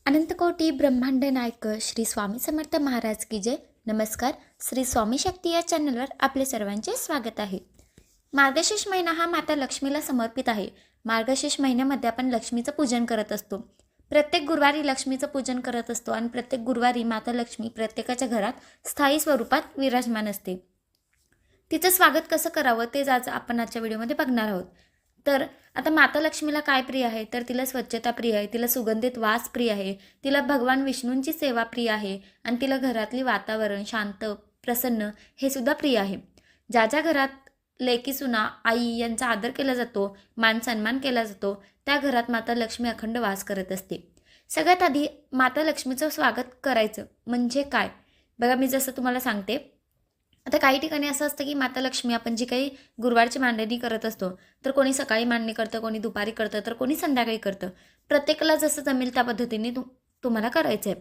अनंतकोटी ब्रह्मांड नायक श्री स्वामी समर्थ महाराज की जय. नमस्कार. श्री स्वामी शक्ती या चॅनलवर आपले सर्वांचे स्वागत आहे. मार्गशीर्ष महिना हा माता लक्ष्मीला समर्पित आहे. मार्गशीर्ष महिन्यामध्ये आपण लक्ष्मीचं पूजन करत असतो. प्रत्येक गुरुवारी लक्ष्मीचं पूजन करत असतो आणि प्रत्येक गुरुवारी माता लक्ष्मी प्रत्येकाच्या घरात स्थायी स्वरूपात विराजमान असते. तिचं स्वागत कसं करावं ते आज आपण आजच्या व्हिडिओमध्ये बघणार आहोत. तर आता माता लक्ष्मीला काय प्रिय आहे, तर तिला स्वच्छता प्रिय आहे, तिला सुगंधित वास प्रिय आहे, तिला भगवान विष्णूंची सेवा प्रिय आहे आणि तिला घरातली वातावरण शांत प्रसन्न हे सुद्धा प्रिय आहे. ज्या ज्या घरात लेकी सुना आई यांचा आदर केला जातो, मान सन्मान केला जातो, त्या घरात माता लक्ष्मी अखंड वास करत असते. सगळ्यात आधी माता लक्ष्मीचं स्वागत करायचं म्हणजे काय बघा, मी जसं तुम्हाला सांगते. आता काही ठिकाणी असं असतं की माता लक्ष्मी आपण जी काही गुरुवारची मांडणी करत असतो, तर कोणी सकाळी मांडणी करतं, कोणी दुपारी करतं, तर कोणी संध्याकाळी करतं. प्रत्येकाला जसं जमेल त्या पद्धतीने तुम्हाला करायचं आहे.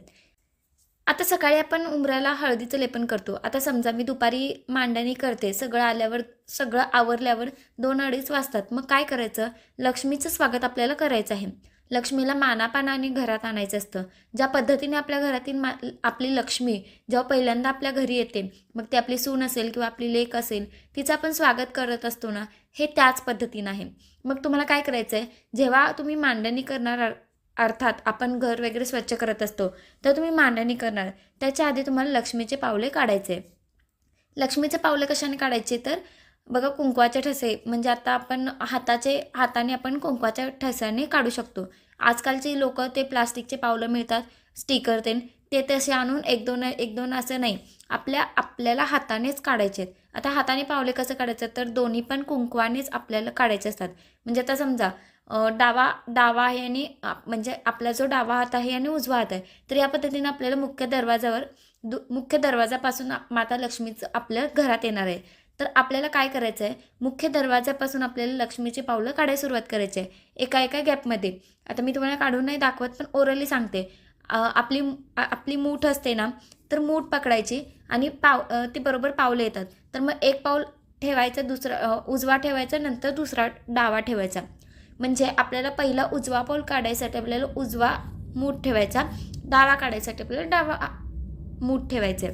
आता सकाळी आपण उंबऱ्याला हळदीचं लेपन करतो. आता समजा मी दुपारी मांडणी करते, सगळं आवरल्यावर 2-2:30 वाजतात. मग काय करायचं, लक्ष्मीचं स्वागत आपल्याला करायचं आहे. लक्ष्मीला मानापानाने घरात आणायचं असतं. ज्या पद्धतीने आपल्या घरातील आपली लक्ष्मी जेव्हा पहिल्यांदा आपल्या घरी येते, मग ती आपली सून असेल किंवा आपली लेक असेल, तिचं आपण स्वागत करत असतो ना, हे त्याच पद्धतीनं आहे. मग तुम्हाला काय करायचं आहे, जेव्हा तुम्ही मांडणी करणार, अर्थात आपण घर वगैरे स्वच्छ करत असतो, तर तुम्ही मांडणी करणार त्याच्या आधी तुम्हाला लक्ष्मीचे पावले काढायचे. लक्ष्मीचे पावले कशाने काढायचे, तर बघा कुंकवाचे ठसे, म्हणजे आता आपण हाताने आपण कुंकवाच्या ठस्याने काढू शकतो. आजकालची लोक ते प्लास्टिकचे पावलं मिळतात, स्टिकर ते तसे आणून एक दोन असं नाही, आपल्याला हातानेच काढायचे आहेत. आता हाताने पावले कसं काढायचं, तर दोन्ही पण कुंकवानेच आपल्याला काढायचे असतात. म्हणजे आता समजा डावा आहे आणि म्हणजे आपला जो डावा हात आहे आणि उजवा हात आहे, तर या पद्धतीने आपल्याला मुख्य दरवाजापासून माता लक्ष्मीचं आपल्या घरात येणार आहे. तर आपल्याला काय करायचं आहे, मुख्य दरवाजापासून आपल्याला लक्ष्मीची पावलं काढायला सुरुवात करायची आहे, एका गॅपमध्ये. आता मी तुम्हाला काढून नाही दाखवत, पण ओरली सांगते. आपली मूठ असते ना, तर मूठ पकडायची आणि ती बरोबर पावलं येतात. तर मग एक पाऊल ठेवायचं, उजवा ठेवायचा, नंतर दुसरा डावा ठेवायचा. म्हणजे आपल्याला पहिला उजवा पाऊल काढायसाठी आपल्याला उजवा मूठ ठेवायचा, डावा काढायसाठी आपल्याला डावा मूठ ठेवायचे.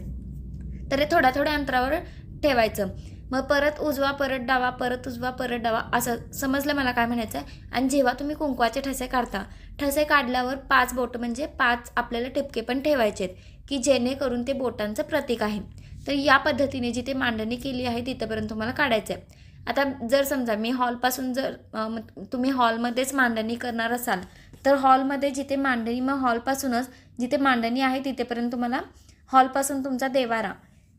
तर हे थोड्या अंतरावर ठेवायचं. मग परत उजवा, परत डावा, परत उजवा, परत डावा, असं समजलं मला काय म्हणायचं आहे. आणि जेव्हा तुम्ही कुंकवाचे ठसे काढता, ठसे काढल्यावर 5 बोटं म्हणजे 5 आपल्याला टिपके पण ठेवायचे आहेत, की जेणेकरून ते बोटांचं प्रतीक आहे. तर या पद्धतीने जिथे मांडणी केली आहे तिथंपर्यंत तुम्हाला काढायचं आहे. आता जर समजा मी हॉलपासून तुम्ही हॉलमध्येच मांडणी करणार असाल, तर हॉलमध्ये जिथे मांडणी, मग हॉलपासूनच जिथे मांडणी आहे तिथेपर्यंत तुम्हाला हॉलपासून तुमचा देवारा,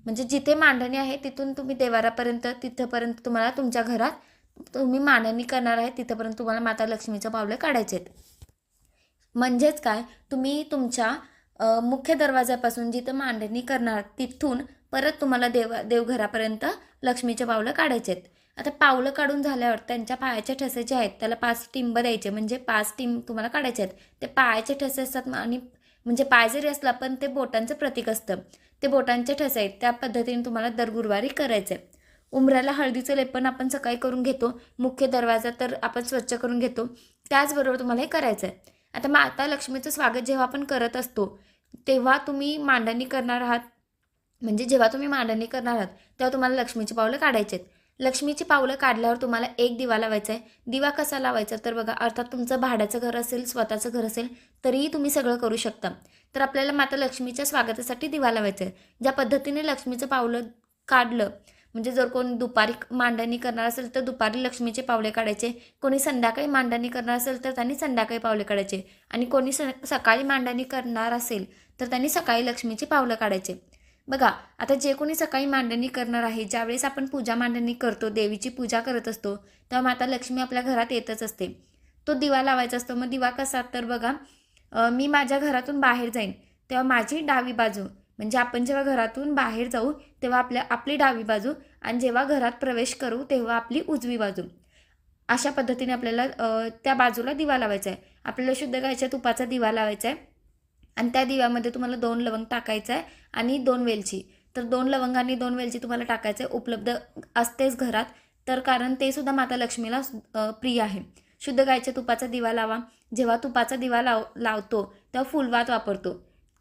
म्हणजे जिथे मांडणी आहे तिथून तुम्ही देवारापर्यंत, तिथंपर्यंत तुम्हाला तुमच्या घरात तुम्ही मांडणी करणार आहे तिथंपर्यंत तुम्हाला माता लक्ष्मीचं पावलं काढायचे आहेत. म्हणजेच काय, तुम्ही तुमच्या मुख्य दरवाजापासून जिथं मांडणी करणार तिथून परत तुम्हाला देवघरापर्यंत लक्ष्मीचे पावलं काढायचे आहेत. आता पावलं काढून झाल्यावर त्यांच्या पायाचे ठसे जे आहेत त्याला 5 टिंब द्यायचे, म्हणजे 5 टिंब तुम्हाला काढायचे आहेत. ते पायाचे ठसे असतात आणि म्हणजे पाय जरी असला पण ते बोटांचं प्रतीक असतं, ते बोटांचे ठसे आहेत. त्या पद्धतीने तुम्हाला दर गुरुवारी करायचं आहे. उंबऱ्याला हळदीचं लेपन आपण सकाळी करून घेतो, मुख्य दरवाजा तर आपण स्वच्छ करून घेतो, त्याचबरोबर तुम्हाला हे करायचं आहे. आता माता लक्ष्मीचं स्वागत जेव्हा आपण करत असतो, तेव्हा तुम्ही मांडणी करणार आहात, म्हणजे जेव्हा तुम्ही मांडणी करणार आहात तेव्हा तुम्हाला लक्ष्मीची पावलं काढायची आहेत. लक्ष्मीची पावलं काढल्यावर तुम्हाला एक दिवा लावायचा आहे. दिवा कसा लावायचा, तर बघा, अर्थात तुमचं भाड्याचं घर असेल, स्वतःचं घर असेल, तरीही तुम्ही सगळं करू शकता. तर आपल्याला माता लक्ष्मीच्या स्वागतासाठी दिवा लावायचा आहे. ज्या पद्धतीने लक्ष्मीचं पावलं काढलं, म्हणजे जर कोणी दुपारी मांडणी करणार असेल तर दुपारी लक्ष्मीचे पावले काढायचे, कोणी संध्याकाळी मांडणी करणार असेल तर त्यांनी संध्याकाळी पावले काढायचे, आणि कोणी सकाळी मांडणी करणार असेल तर त्यांनी सकाळी लक्ष्मीची पावलं काढायचे. बघा, आता जे कोणी सकाळी मांडणी करणार आहे, ज्यावेळेस आपण पूजा मांडणी करतो, देवीची पूजा करत असतो, तेव्हा माता लक्ष्मी आपल्या घरात येतच असते. तो दिवा लावायचा असतो. मग दिवा कसा, तर बघा, मी माझ्या घरातून बाहेर जाईन तेव्हा माझी डावी बाजू, म्हणजे आपण जेव्हा घरातून बाहेर जाऊ तेव्हा आपली डावी बाजू, आणि जेव्हा घरात प्रवेश करू तेव्हा आपली उजवी बाजू, अशा पद्धतीने आपल्याला त्या बाजूला दिवा लावायचा आहे. आपल्याला शुद्ध गाईच्या तुपाचा दिवा लावायचा आहे आणि त्या दिव्यामध्ये तुम्हाला 2 लवंग टाकायचं आहे आणि 2 वेलची. तर 2 लवंग आणि 2 वेलची तुम्हाला टाकायचं आहे. उपलब्ध असतेच घरात, तर कारण ते सुद्धा माता लक्ष्मीला प्रिय आहे. शुद्ध गाईच्या तुपाचा दिवा लावा. जेव्हा तुपाचा दिवा लावतो तेव्हा फुल वात वापरतो,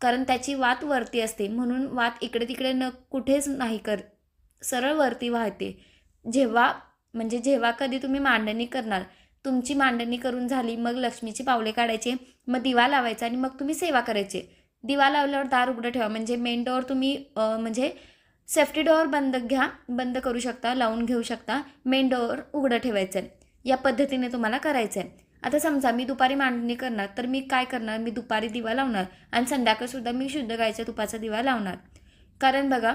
कारण त्याची वात वरती असते, म्हणून वात इकडे तिकडे न कुठेच नाही सरळ वरती वाहते. जेव्हा कधी तुम्ही मांडणी करणार, तुमची मांडणी करून झाली, मग लक्ष्मीची पावले काढायचे, मग दिवा लावायचा आणि मग तुम्ही सेवा करायचे. दिवा लावल्यावर दार उघडं ठेवा, म्हणजे मेन डोअर तुम्ही म्हणजे सेफ्टी डोअर बंद करू शकता, लावून घेऊ शकता. मेन डोअर उघडं ठेवायचं आहे. या पद्धतीने तुम्हाला करायचं आहे. आता समजा मी दुपारी मांडणी करणार, तर मी काय करणार, मी दुपारी दिवा लावणार आणि संध्याकाळसुद्धा मी शुद्ध गाईच्या तुपाचा दिवा लावणार. कारण बघा,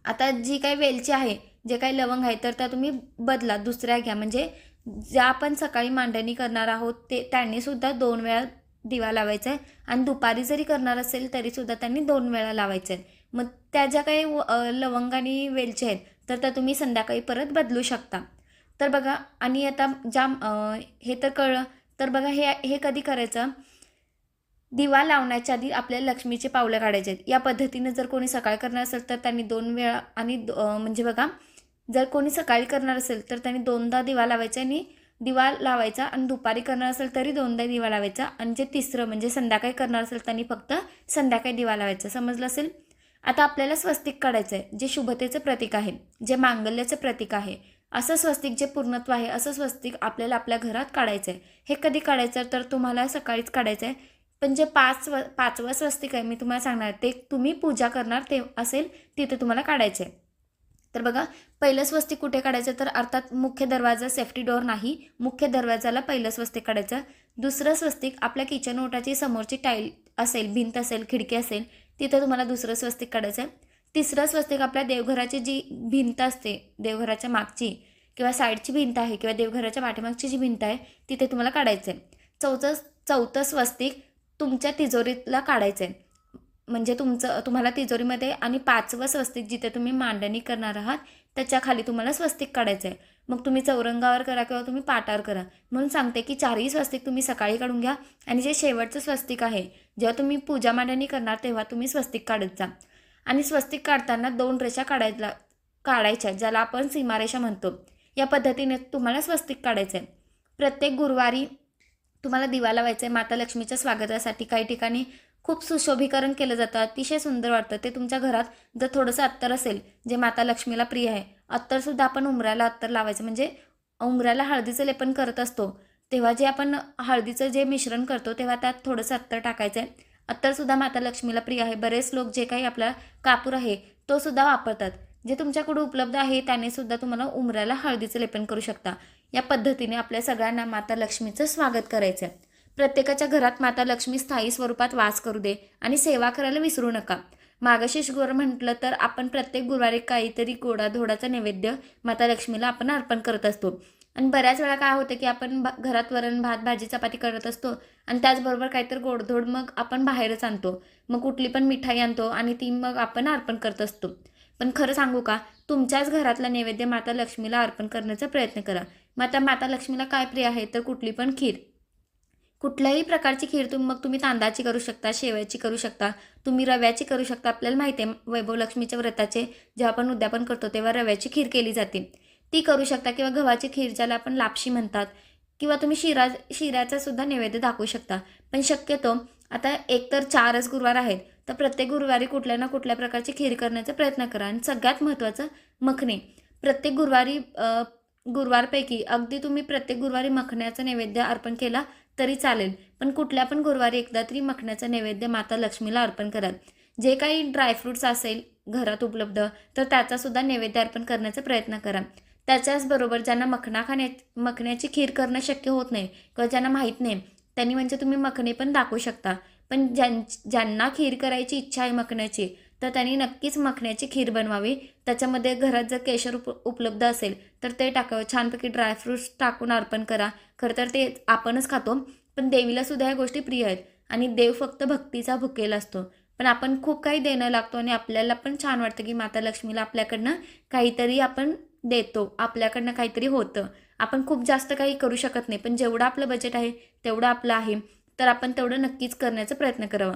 आता जी काही वेलची आहे, जे काही लवंग आहे, तर त्या तुम्ही बदला, दुसऱ्या घ्या. म्हणजे ज्या आपण सकाळी मांडणी करणार आहोत त्यांनीसुद्धा 2 वेळा दिवा लावायचा आहे आणि दुपारी जरी करणार असेल तरीसुद्धा त्यांनी 2 वेळा लावायचं आहे. मग त्या ज्या काही लवंग आणि वेलची आहेत, तर त्या तुम्ही संध्याकाळी परत बदलू शकता. तर बघा, आणि आता हे तर कळलं. तर बघा, हे कधी करायचं, दिवा लावण्याच्या आधी आपल्याला लक्ष्मीचे पावलं काढायचे आहेत. या पद्धतीने जर कोणी सकाळी करणार असेल तर त्यांनी 2 वेळा आणि म्हणजे बघा, जर कोणी सकाळी करणार असेल तर त्यांनी 2दा दिवा लावायचा आणि दुपारी करणार असेल तरी 2दा दिवा लावायचा. आणि जे तिसरं म्हणजे संध्याकाळी करणार असेल त्यांनी फक्त संध्याकाळी दिवा लावायचा. समजलं असेल. आता आपल्याला स्वस्तिक काढायचं आहे, जे शुभतेचं प्रतीक आहे, जे मांगल्याचं प्रतीक आहे. असं स्वस्तिक जे पूर्णत्व आहे, असं स्वस्तिक आपल्याला आपल्या घरात काढायचं आहे. हे कधी काढायचं, तर तुम्हाला सकाळीच काढायचं आहे. पण जे पाचवं स्वस्तिक आहे मी तुम्हाला सांगणार, ते तुम्ही पूजा करणार ते असेल तिथे तुम्हाला काढायचं आहे. तर बघा, पहिलं स्वस्तिक कुठे काढायचं, तर अर्थात मुख्य दरवाजा, सेफ्टी डोअर नाही, मुख्य दरवाजाला पहिलं स्वस्तिक काढायचं. दुसरं स्वस्तिक आपल्या किचन ओटाची समोरची टाईल असेल, भिंत असेल, खिडकी असेल, तिथं तुम्हाला दुसरं स्वस्तिक काढायचं आहे. तिसरं स्वस्तिक आपल्या देवघराची जी भिंत असते, देवघराच्या मागची किंवा साईडची भिंत आहे किंवा देवघराच्या पाठीमागची जी भिंत आहे, तिथे तुम्हाला काढायचं आहे. चौथं स्वस्तिक तुमच्या तिजोरीला काढायचं आहे. म्हणजे तुम्हाला तिजोरीमध्ये. आणि 5वं स्वस्तिक जिथे तुम्ही मांडणी करणार आहात त्याच्या खाली तुम्हाला स्वस्तिक काढायचं आहे. मग तुम्ही चौरंगावर करा किंवा तुम्ही पाटावर करा. म्हणून सांगते की 4ही स्वस्तिक तुम्ही सकाळी काढून घ्या. आणि जे शेवटचं स्वस्तिक आहे, जेव्हा तुम्ही पूजा मांडणी करणार तेव्हा तुम्ही स्वस्तिक काढत जा. आणि स्वस्तिक काढताना 2 रेषा काढायच्या, ज्याला आपण सीमारेषा म्हणतो. या पद्धतीने तुम्हाला स्वस्तिक काढायचं आहे. प्रत्येक गुरुवारी तुम्हाला दिवा लावायचा आहे. माता लक्ष्मीच्या स्वागतासाठी काही ठिकाणी खूप सुशोभीकरण केलं जातं, अतिशय सुंदर वाटतं ते. तुमच्या घरात जर थोडंसं अत्तर असेल, जे माता लक्ष्मीला प्रिय आहे, अत्तरसुद्धा आपण उंबऱ्याला अत्तर लावायचं. म्हणजे उंबऱ्याला हळदीचं लेपन करत असतो तेव्हा जे आपण हळदीचं जे मिश्रण करतो तेव्हा त्यात थोडंसं अत्तर टाकायचं आहे. अत्तरसुद्धा माता लक्ष्मीला प्रिय आहे. बरेच लोक जे काही आपला कापूर आहे तो सुद्धा वापरतात. जे तुमच्याकडे उपलब्ध आहे त्याने सुद्धा तुम्हाला उंबऱ्याला हळदीचं लेपन करू शकता. या पद्धतीने आपल्या सगळ्यांना माता लक्ष्मीचं स्वागत करायचं आहे. प्रत्येकाच्या घरात माता लक्ष्मी स्थायी स्वरूपात वास करू दे आणि सेवा करायला विसरू नका. मार्गशीर्ष गुरुवार म्हटलं तर आपण प्रत्येक गुरुवारी काहीतरी गोडाधोडाचा नैवेद्य माता लक्ष्मीला आपण अर्पण करत असतो. आणि बऱ्याच वेळा काय होतं की आपण घरात वरण भात भाजी चपाती करत असतो आणि त्याचबरोबर काहीतरी गोडधोड मग आपण बाहेरच आणतो. मग कुठली पण मिठाई आणतो आणि ती मग आपण अर्पण करत असतो. पण खरं सांगू का, तुमच्याच घरातला नैवेद्य माता लक्ष्मीला अर्पण करण्याचा प्रयत्न करा. माता लक्ष्मीला काय प्रिय आहे, तर कुठली पण खीर, कुठल्याही प्रकारची खीर मग तुम्ही तांदळाची करू शकता, शेवयाची करू शकता, तुम्ही रव्याची करू शकता. आपल्याला माहिती आहे वैभव लक्ष्मीच्या व्रताचे जेव्हा आपण उद्यापन करतो तेव्हा रव्याची खीर केली जाते, ती करू शकता. किंवा गव्हाची खीर ज्याला आपण लापशी म्हणतात, किंवा तुम्ही शिऱ्याचा सुद्धा नैवेद्य दाखवू शकता. पण शक्यतो आता एकतर 4च गुरुवार आहेत, तर प्रत्येक गुरुवारी कुठल्या ना कुठल्या प्रकारची खीर करण्याचा प्रयत्न करा. आणि सगळ्यात महत्त्वाचं मखणे. प्रत्येक गुरुवारपैकी अगदी तुम्ही प्रत्येक गुरुवारी मखण्याचा नैवेद्य अर्पण केला तरी चालेल, पण कुठल्या पण गुरुवारी एकदा तरी मखण्याचा नैवेद्य माता लक्ष्मीला अर्पण करा. जे काही ड्रायफ्रूट्स असेल घरात उपलब्ध तर त्याचासुद्धा नैवेद्य अर्पण करण्याचा प्रयत्न करा. त्याच्याचबरोबर ज्यांना मखण्याची खीर करणं शक्य होत नाही किंवा ज्यांना माहीत नाही त्यांनी म्हणजे तुम्ही मखणे पण दाखवू शकता. पण ज्यांना खीर करायची इच्छा आहे मखण्याची, तर त्यांनी नक्कीच मखण्याची खीर बनवावी. त्याच्यामध्ये घरात जर केशर उपलब्ध असेल तर ते टाकावं. छानपैकी ड्रायफ्रूट्स टाकून अर्पण करा. खरं तर ते आपणच खातो, पण देवीला सुद्धा ह्या गोष्टी प्रिय आहेत. आणि देव फक्त भक्तीचा भुकेला असतो. पण आपण खूप काही देणं लागतो आणि आपल्याला पण छान वाटतं की माता लक्ष्मीला आपल्याकडनं काहीतरी आपण देतो, आपल्याकडनं काहीतरी होतं. आपण खूप जास्त काही करू शकत नाही, पण जेवढं आपलं बजेट आहे तेवढं आपलं आहे, तर आपण तेवढं नक्कीच करण्याचा प्रयत्न करावा.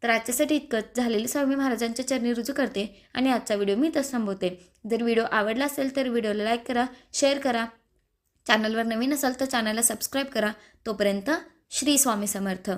तर आजच्यासाठी इतकंच. झालेली स्वामी महाराजांच्या चरणी रुजू करते आणि आजचा व्हिडिओ मी इथंच थांबवते. जर व्हिडिओ आवडला असेल तर व्हिडिओला लाईक करा, शेअर करा. चॅनलवर नवीन असाल तर चॅनलला सबस्क्राईब करा. तोपर्यंत श्री स्वामी समर्थ.